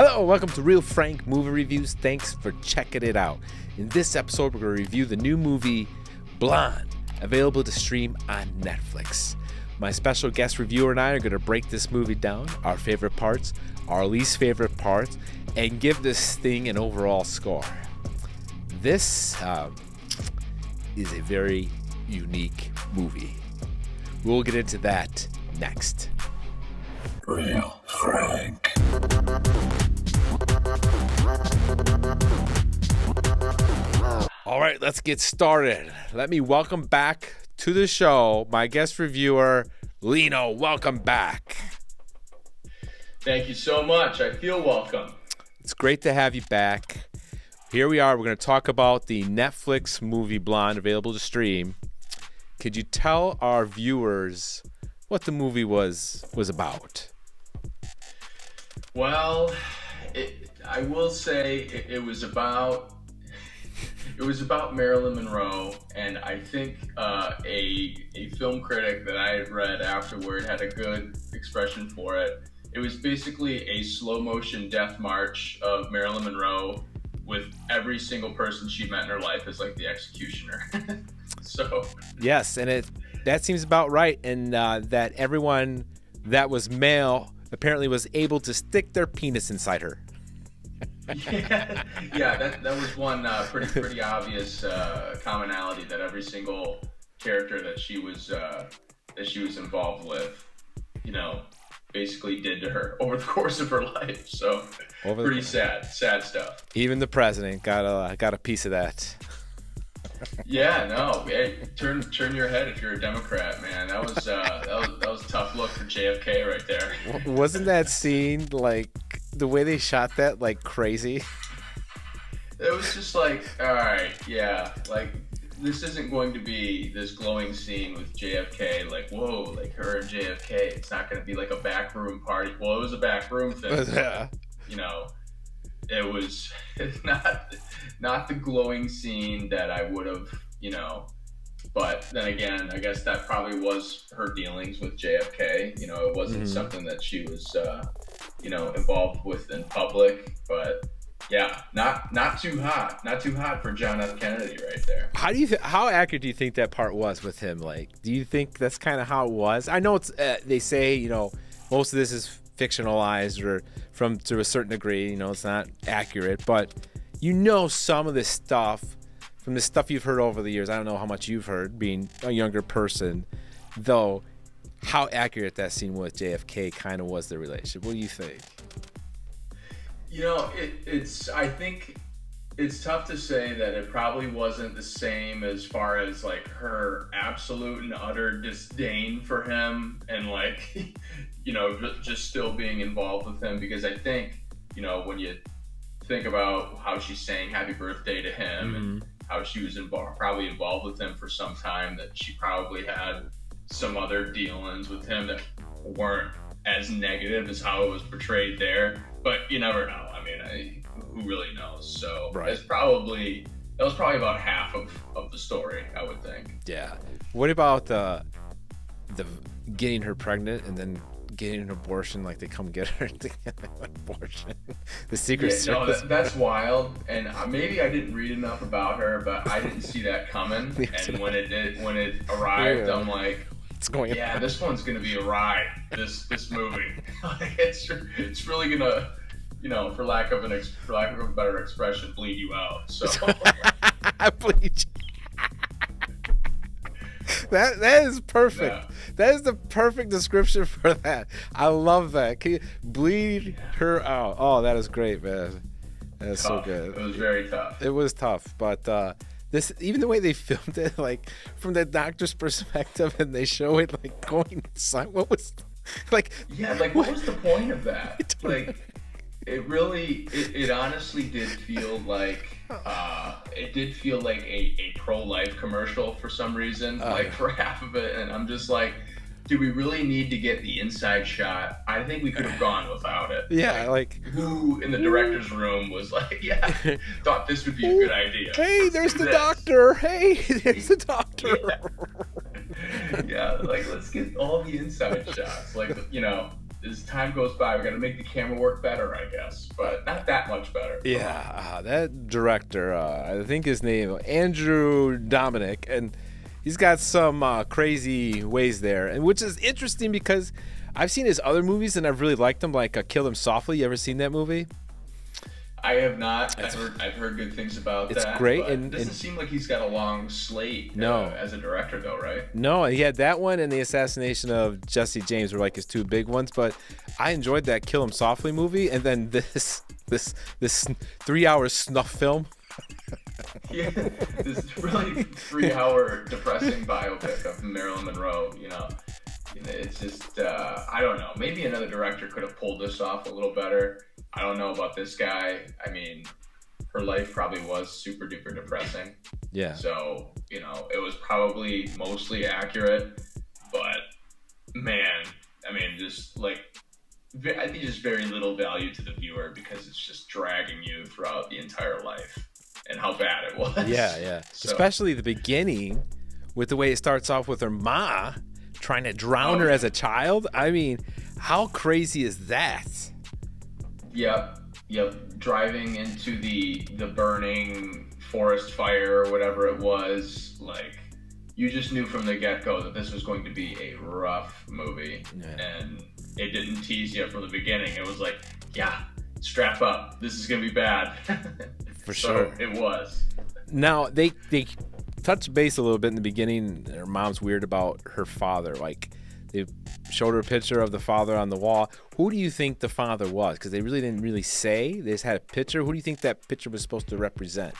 Hello, welcome to Real Frank Movie Reviews. Thanks for checking it out. In this episode, we're going to review the new movie, Blonde, available to stream on Netflix. My special guest reviewer and I are going to break this movie down, our favorite parts, our least favorite parts, and give this thing an overall score. This is a very unique movie. We'll get into that next. Real Frank. All right, let's get started. Let me welcome back to the show my guest reviewer, LINO. Welcome back. Thank you so much. I feel welcome. It's great to have you back. Here we are. We're going to talk about the Netflix movie Blonde, available to stream. Could you tell our viewers what the movie was about? Well, I will say it was about Marilyn Monroe, and I think a film critic that I had read afterward had a good expression for it. It was basically a slow motion death march of Marilyn Monroe, with every single person she met in her life as like the executioner. So yes, and that seems about right, and that everyone that was male apparently was able to stick their penis inside her. yeah, that was one pretty obvious commonality that every single character that she was involved with, basically did to her over the course of her life. So pretty sad stuff. Even the president got a piece of that. Yeah, no, hey, turn your head if you're a Democrat, man. That was a tough look for JFK right there. Wasn't that scene like the way they shot that like crazy? It was just like, all right, yeah, like this isn't going to be this glowing scene with JFK. Like, whoa, like her and JFK. It's not going to be like a backroom party. Well, it was a backroom thing. Yeah. It was not the glowing scene that I would have, but then again, I guess that probably was her dealings with JFK. It wasn't something that she was, involved with in public, but yeah, not too hot for John F. Kennedy right there. How accurate do you think that part was with him? Like, do you think that's kind of how it was? I know it's, they say, most of this is fictionalized or to a certain degree, it's not accurate, but some of this stuff from the stuff you've heard over the years. I don't know how much you've heard being a younger person, though, how accurate that scene with JFK kind of was, the relationship. What do you think? I think it's tough to say that it probably wasn't the same as far as like her absolute and utter disdain for him and like, just still being involved with him, because I think, when you think about how she sang happy birthday to him and how she was probably involved with him for some time, that she probably had some other dealings with him that weren't as negative as how it was portrayed there, but you never know. I mean, who really knows? So right. That was probably about half of the story, I would think. Yeah. What about the getting her pregnant and then getting an abortion? Like they come get her to get an abortion. The Secret Service. No, that's wild. And maybe I didn't read enough about her, but I didn't see that coming. And when it arrived, yeah. I'm like, this one's gonna be a ride. This movie, it's really gonna, for lack of a better expression, bleed you out. So bleed. That is perfect. Yeah. That is the perfect description for that. I love that. Can you bleed her out? Oh, that is great, man. That is so good. It was very tough. It was tough, but this, even the way they filmed it, like from the doctor's perspective, and they show it like going inside. What was like? Yeah, like what was the point of that? Like, it honestly did feel like a pro-life commercial for some reason, like for half of it, and I'm just like, do we really need to get the inside shot? I think we could have gone without it. Yeah, like who in the director's room was like, thought this would be a good idea. Hey, there's the doctor. Hey, there's the doctor. Yeah, like let's get all the inside shots. Like, as time goes by, we got to make the camera work better, I guess, but not that much better. Yeah, that director, I think his name Andrew Domink, and he's got some crazy ways there, and which is interesting because I've seen his other movies and I've really liked them, like Kill Them Softly. You ever seen that movie? I have not. I've heard good things about that. It's great, but and it doesn't seem like he's got a long slate. No. As a director, though, right? No, he had that one and the Assassination of Jesse James were like his two big ones. But I enjoyed that Kill Him Softly movie, and then this 3-hour snuff film. Yeah, this really 3-hour depressing biopic of Marilyn Monroe. You know, it's just I don't know. Maybe another director could have pulled this off a little better. I don't know about this guy. I mean, her life probably was super duper depressing. Yeah. So, you know, it was probably mostly accurate, but man, I mean, just like, I think just very little value to the viewer because it's just dragging you throughout the entire life and how bad it was. Yeah. So, especially the beginning with the way it starts off with her ma trying to drown her as a child. I mean, how crazy is that? Yep. Driving into the burning forest fire or whatever it was, like, you just knew from the get-go that this was going to be a rough movie. Yeah. And it didn't tease you from the beginning. It was like, yeah, strap up. This is going to be bad. For sure. So it was. Now, they touched base a little bit in the beginning. Her mom's weird about her father. Like, they showed her a picture of the father on the wall. Who do you think the father was? Because they really didn't really say. They just had a picture. Who do you think that picture was supposed to represent?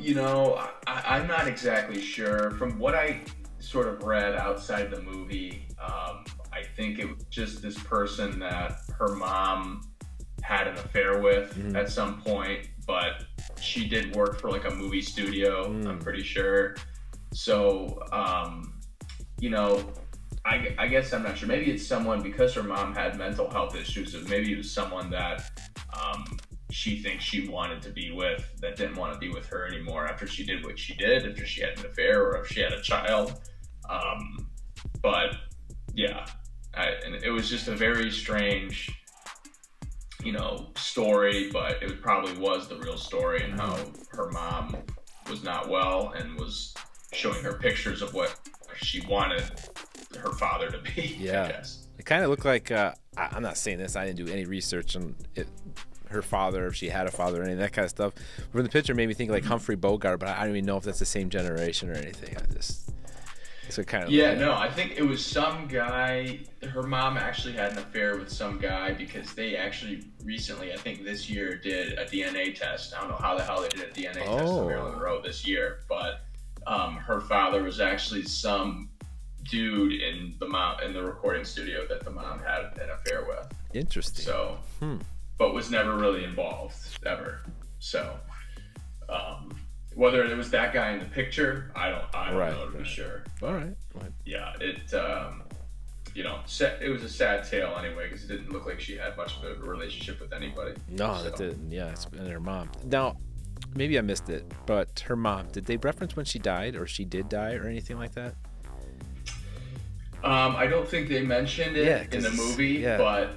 You know, I'm not exactly sure. From what I sort of read outside the movie, I think it was just this person that her mom had an affair with at some point, but she did work for like a movie studio, I'm pretty sure. So, you know, I guess I'm not sure. Maybe it's someone, because her mom had mental health issues, so maybe it was someone that she thinks she wanted to be with that didn't want to be with her anymore after she did what she did, after she had an affair or if she had a child. But yeah, and it was just a very strange, you know, story, but it probably was the real story, and how her mom was not well and was showing her pictures of what she wanted her father to be. Yeah. I guess. It kind of looked like, I'm not saying this, I didn't do any research on it, her father, if she had a father or any of that kind of stuff. From the picture made me think like Humphrey Bogart, but I don't even know if that's the same generation or anything. So kind of. Yeah, no, I think it was some guy. Her mom actually had an affair with some guy because they actually recently, I think this year, did a DNA test. I don't know how the hell they did a DNA test on Marilyn Monroe this year, but her father was actually some dude in the recording studio that the mom had an affair with. Interesting. So, but was never really involved ever. So, whether it was that guy in the picture, I don't know to be sure. But, all right. Yeah, it you know, it was a sad tale anyway, because it didn't look like she had much of a relationship with anybody. No, so. That didn't. Yeah, it's been her mom. Now, maybe I missed it, but her mom, did they reference when she died, or she did die, or anything like that? I don't think they mentioned it in the movie, but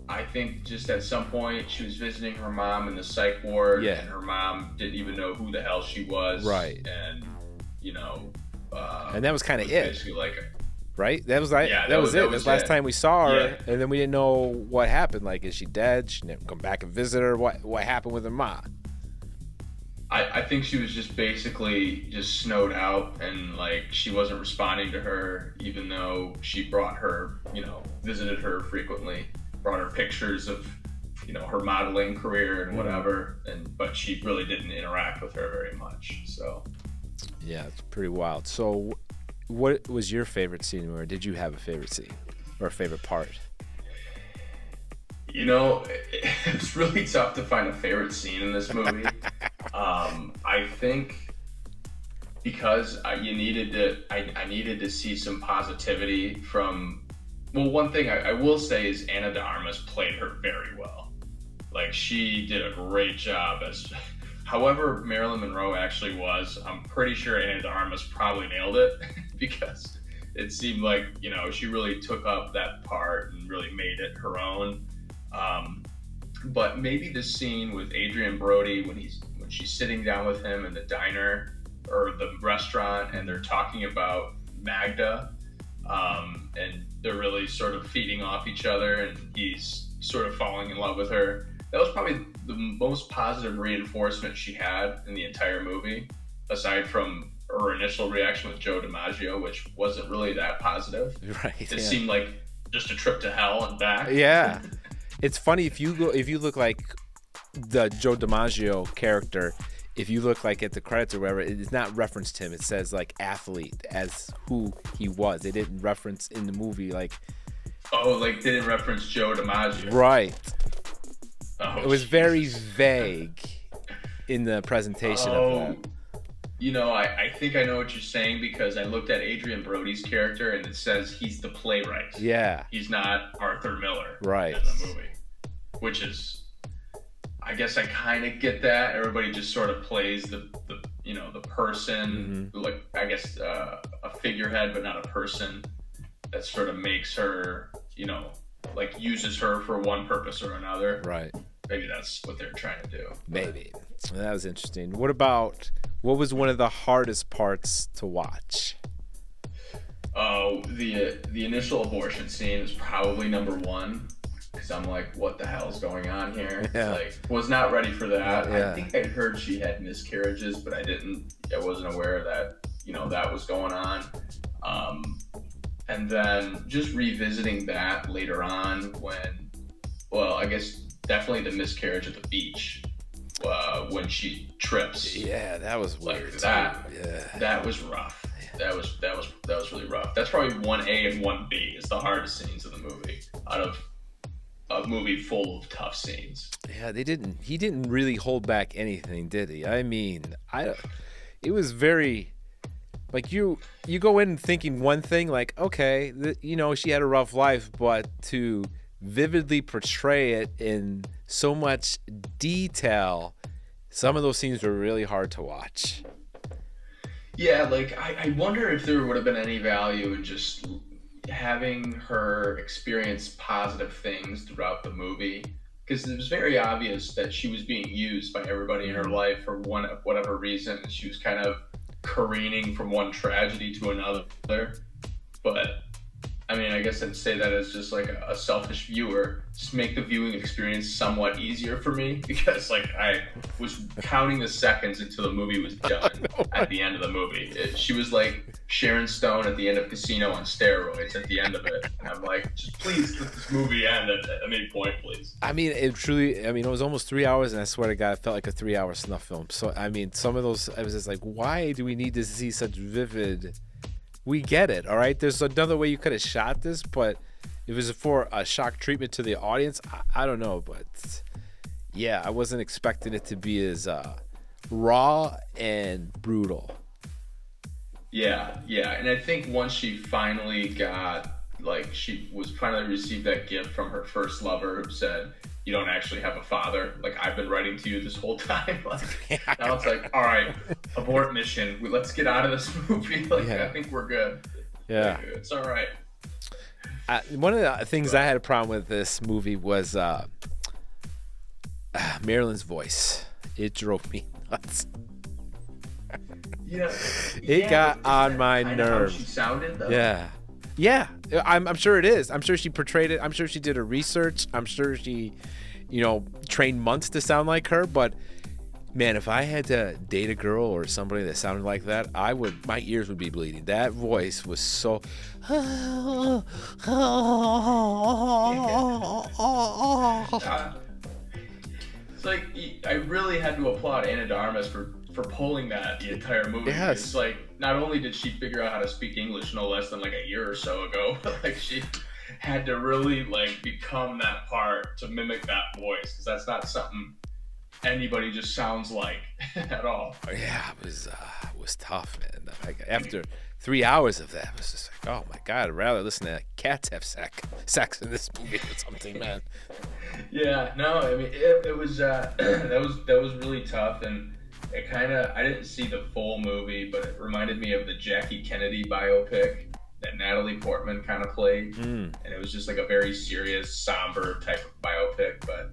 I think just at some point she was visiting her mom in the psych ward, and her mom didn't even know who the hell she was. Right. And, you know, and that was kind of it. Basically like right? That was like, that was it. That was last time we saw her, and then we didn't know what happened. Like, is she dead? She didn't come back and visit her. What happened with her mom? I think she was just basically just snowed out, and like she wasn't responding to her, even though she brought her, you know, visited her frequently, brought her pictures of, you know, her modeling career and whatever, but she really didn't interact with her very much. So yeah, it's pretty wild. So what was your favorite scene, or did you have a favorite scene or a favorite part? You know, it's really tough to find a favorite scene in this movie. I think because I needed to see some positivity from. Well, one thing I will say is Ana de Armas played her very well. Like, she did a great job as. However Marilyn Monroe actually was, I'm pretty sure Ana de Armas probably nailed it because it seemed like, you know, she really took up that part and really made it her own. But maybe the scene with Adrien Brody when she's sitting down with him in the diner or the restaurant and they're talking about Magda, and they're really sort of feeding off each other and he's sort of falling in love with her. That was probably the most positive reinforcement she had in the entire movie, aside from her initial reaction with Joe DiMaggio, which wasn't really that positive. Right. It seemed like just a trip to hell and back. Yeah. It's funny if you look like the Joe DiMaggio character, if you look like at the credits or whatever, it's not referenced him. It says like athlete as who he was. They didn't reference in the movie like. Oh, like they didn't reference Joe DiMaggio. Right. Oh, it was very vague in the presentation of that. You know, I think I know what you're saying because I looked at Adrien Brody's character and it says he's the playwright. Yeah. He's not Arthur Miller. Right. In the movie. Which is, I guess I kind of get that. Everybody just sort of plays the you know, the person, like, I guess a figurehead, but not a person that sort of makes her, you know, like uses her for one purpose or another. Right. Maybe that's what they're trying to do. Maybe. That was interesting. What was one of the hardest parts to watch? Oh, the initial abortion scene is probably number one because I'm like, what the hell is going on here? Yeah. Like, was not ready for that. Yeah. I think I'd heard she had miscarriages, but I wasn't aware that, you know, that was going on. And then just revisiting that later on when, well, I guess definitely the miscarriage at the beach when she trips. Yeah, that was weird. Like that. Yeah. That was rough. That was really rough. That's probably 1A and 1B is the hardest scenes of the movie out of a movie full of tough scenes. Yeah, he didn't really hold back anything, did he? I mean, it was very like you go in thinking one thing, like, okay, you know, she had a rough life, but to vividly portray it in so much detail, some of those scenes were really hard to watch. Yeah, like I wonder if there would have been any value in just having her experience positive things throughout the movie, because it was very obvious that she was being used by everybody in her life for whatever reason. She was kind of careening from one tragedy to another. But I mean, I guess I'd say that as just like a selfish viewer, just make the viewing experience somewhat easier for me, because like I was counting the seconds until the movie was done at the end of the movie. She was like Sharon Stone at the end of Casino on steroids at the end of it. And I'm like, just please let this movie end at any point, please. I mean, it was almost 3 hours, and I swear to God, it felt like a 3-hour snuff film. So, I mean, some of those, I was just like, why do we need to see such vivid... We get it, all right? There's another way you could have shot this, but if it was for a shock treatment to the audience, I don't know. But, yeah, I wasn't expecting it to be as raw and brutal. Yeah. And I think once she finally received that gift from her first lover who said, you don't actually have a father. Like, I've been writing to you this whole time. Like, now it's like, all right, abort mission. Let's get out of this movie. Like, I think we're good. Yeah. Like, it's all right. One of the things I had a problem with this movie was Marilyn's voice. It drove me nuts. It got on my nerves. How she sounded, though. Yeah, I'm sure it is. I'm sure she portrayed it. I'm sure she did her research. I'm sure she, trained months to sound like her. But man, if I had to date a girl or somebody that sounded like that, my ears would be bleeding. That voice was so. It's like I really had to applaud Ana de Armas for pulling that the entire movie. Yes. It's like, not only did she figure out how to speak English no less than like a year or so ago, but like she had to really like become that part to mimic that voice, because that's not something anybody just sounds like at all. Yeah, it was tough, man. After 3 hours of that, it was just like, oh my God, I'd rather listen to cats have sex in this movie or something, man. Yeah, no, I mean it was that was really tough, and I didn't see the full movie, but it reminded me of the Jackie Kennedy biopic that Natalie Portman kind of played, and it was just like a very serious, somber type of biopic. But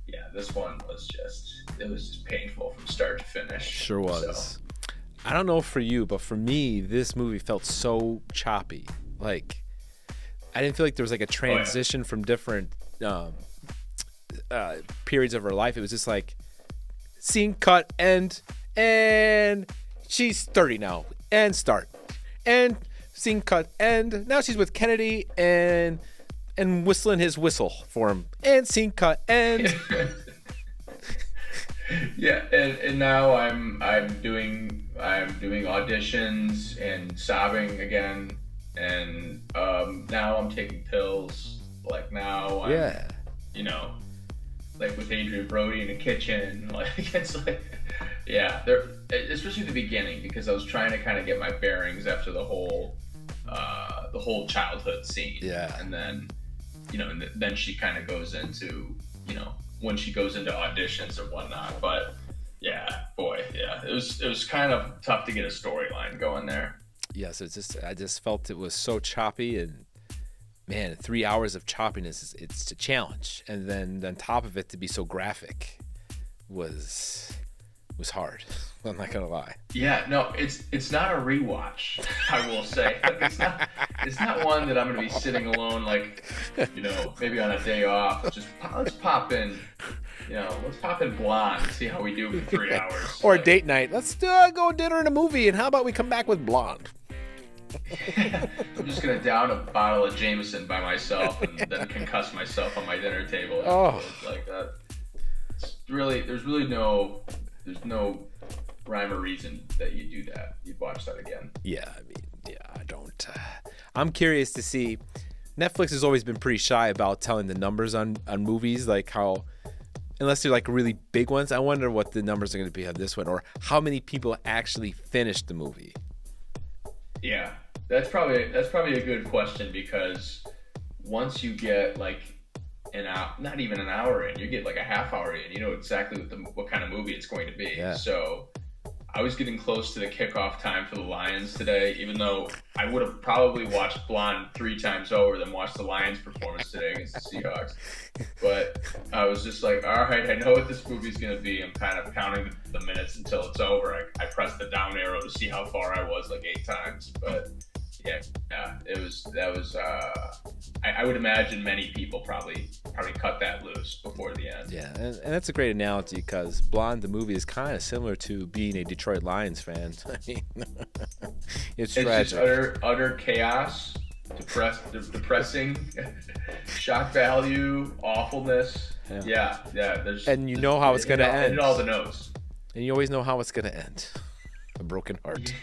yeah, this one was just painful from start to finish. Sure was. So. I don't know for you, but for me, this movie felt so choppy. Like, I didn't feel like there was like a transition from different periods of her life. It was just like scene, cut, end, and she's 30 now, and start, and scene, cut, end. Now she's with Kennedy and whistling his whistle for him, and scene, cut, end. Yeah, and now I'm doing auditions and sobbing again, and now I'm taking pills. Like now I'm, you know, like with Adrien Brody in the kitchen. Like it's like, yeah, especially the beginning, because I was trying to kind of get my bearings after the whole childhood scene. Yeah, and then, you know, and then she kind of goes into, you know, when she goes into auditions and whatnot. But yeah, boy, yeah, it was kind of tough to get a storyline going there. Yes, I just felt it was so choppy, and man, 3 hours of choppiness it's a challenge, and then on top of it to be so graphic was hard. I'm not gonna lie. Yeah, no, it's not a rewatch, I will say. It's not one that I'm gonna be sitting alone, like, you know, maybe on a day off. Let's pop in, you know, let's pop in Blonde and see how we do for 3 hours. Or like, date night. Let's go dinner and a movie, and how about we come back with Blonde? I'm just gonna down a bottle of Jameson by myself and then concuss myself on my dinner table. Oh, like that. There's no rhyme or reason that you do that. You'd watch that again. Yeah, I mean, yeah, I don't. I'm curious to see. Netflix has always been pretty shy about telling the numbers on movies, like how, unless they're like really big ones. I wonder what the numbers are going to be on this one, or how many people actually finished the movie. Yeah, that's probably a good question, because once you get like not even an hour in, you get like a half hour in, you know exactly what kind of movie it's going to be. Yeah. So I was getting close to the kickoff time for the Lions today, even though I would have probably watched Blonde 3 times over than watched the Lions performance today against the Seahawks. But I was just like, all right, I know what this movie's going to be. I'm kind of counting the minutes until it's over. I pressed the down arrow to see how far I was, like 8 times. But yeah, I would imagine many people probably cut that loose before the end. Yeah, and that's a great analogy, because Blonde, the movie, is kind of similar to being a Detroit Lions fan. I mean, it's tragic. Just utter chaos, depressing, shock value, awfulness. Yeah. And you know how it's going to end. And all the notes. And you always know how it's going to end. A broken heart.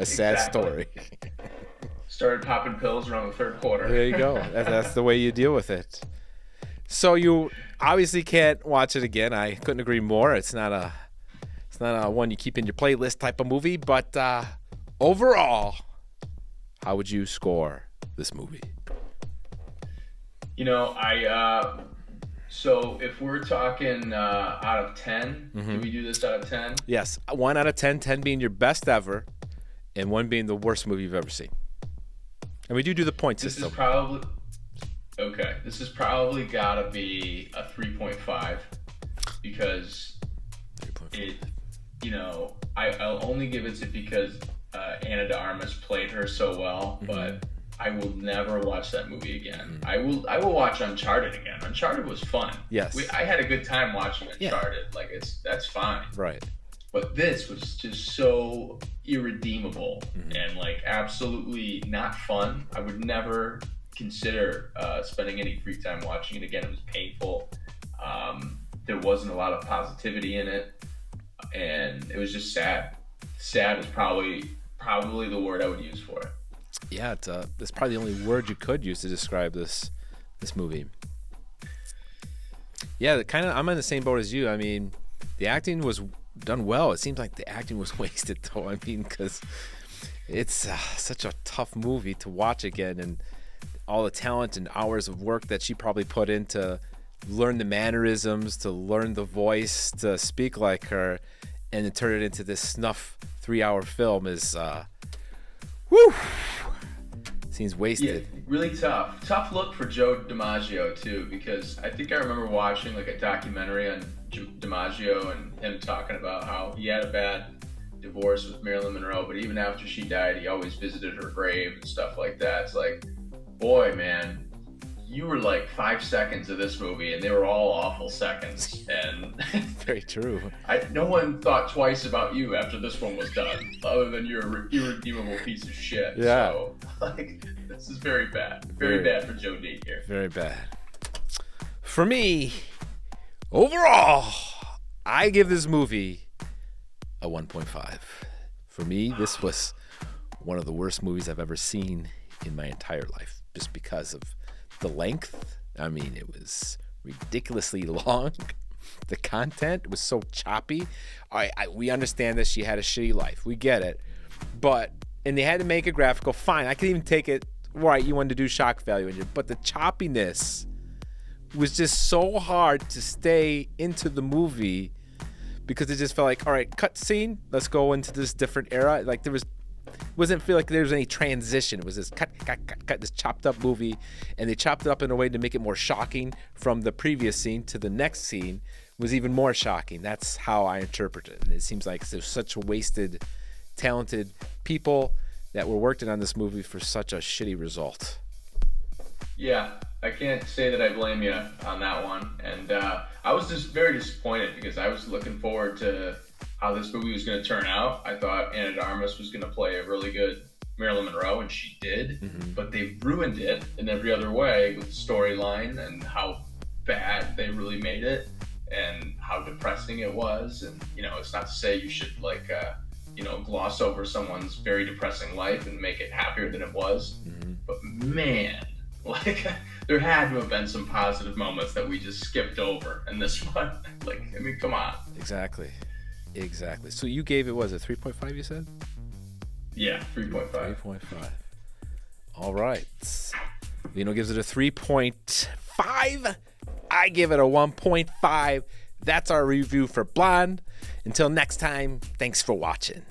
A sad story. Started popping pills around the 3rd quarter. There you go. That's the way you deal with it. So you obviously can't watch it again. I couldn't agree more. It's not a one you keep in your playlist type of movie. But overall, how would you score this movie? You know, so if we're talking out of 10, do we do this out of 10? Yes, 1 out of 10, 10 being your best ever, and 1 being the worst movie you've ever seen. And we do the point system. This is probably gotta be a 3.5, because 3.5. You know, I'll only give it to because Ana de Armas played her so well, but I will never watch that movie again. I will watch Uncharted again. Uncharted was fun. Yes, I had a good time watching Uncharted. Yeah. Like that's fine. Right. But this was just so irredeemable and like absolutely not fun. I would never consider spending any free time watching it again. It was painful. There wasn't a lot of positivity in it, and it was just sad. Sad is probably the word I would use for it. Yeah, it's probably the only word you could use to describe this movie. Yeah, I'm in the same boat as you. I mean, the acting was done well. It seems like the acting was wasted, though. I mean, because it's such a tough movie to watch again, and all the talent and hours of work that she probably put in to learn the mannerisms, to learn the voice, to speak like her, and to turn it into this snuff 3-hour film is whew. Seems Yeah, wasted. really tough look for Joe DiMaggio too, because I think I remember watching like a documentary on DiMaggio and him talking about how he had a bad divorce with Marilyn Monroe, but even after she died, he always visited her grave and stuff like that. It's like, boy, man, you were like 5 seconds of this movie, and they were all awful seconds. And Very true. no one thought twice about you after this one was done, other than you're a irredeemable piece of shit. Yeah. So, like, this is very bad. Very bad for Joe D here. Very bad. For me, overall, I give this movie a 1.5. For me, this was one of the worst movies I've ever seen in my entire life, just because of the length. I mean, it was ridiculously long. The content was so choppy. We understand that she had a shitty life. We get it. And they had to make it graphical. Fine, I could even take it, right, you wanted to do shock value in it. But the choppiness was just so hard to stay into the because it just felt like, all right, cut scene, let's go into this different era. Like wasn't feel like there was any transition. It was this cut, this chopped up movie, and they chopped it up in a way to make it more shocking from the previous scene to the next scene was even more shocking. That's how I interpret it. And it seems like there's such wasted, talented people that were working on this movie for such a shitty result. Yeah, I can't say that I blame you on that one. And I was just very disappointed because I was looking forward to how this movie was going to turn out. I thought Ana de Armas was going to play a really good Marilyn Monroe, and she did. Mm-hmm. But they ruined it in every other way with the storyline and how bad they really made it and how depressing it was. And, it's not to say you should, gloss over someone's very depressing life and make it happier than it was. Mm-hmm. But, man, there had to have been some positive moments that we just skipped over in this one. Come on. Exactly. So you gave it, was it 3.5 you said? Yeah, 3.5. 3.5. All right. Lino gives it a 3.5. I give it a 1.5. That's our review for Blonde. Until next time, thanks for watching.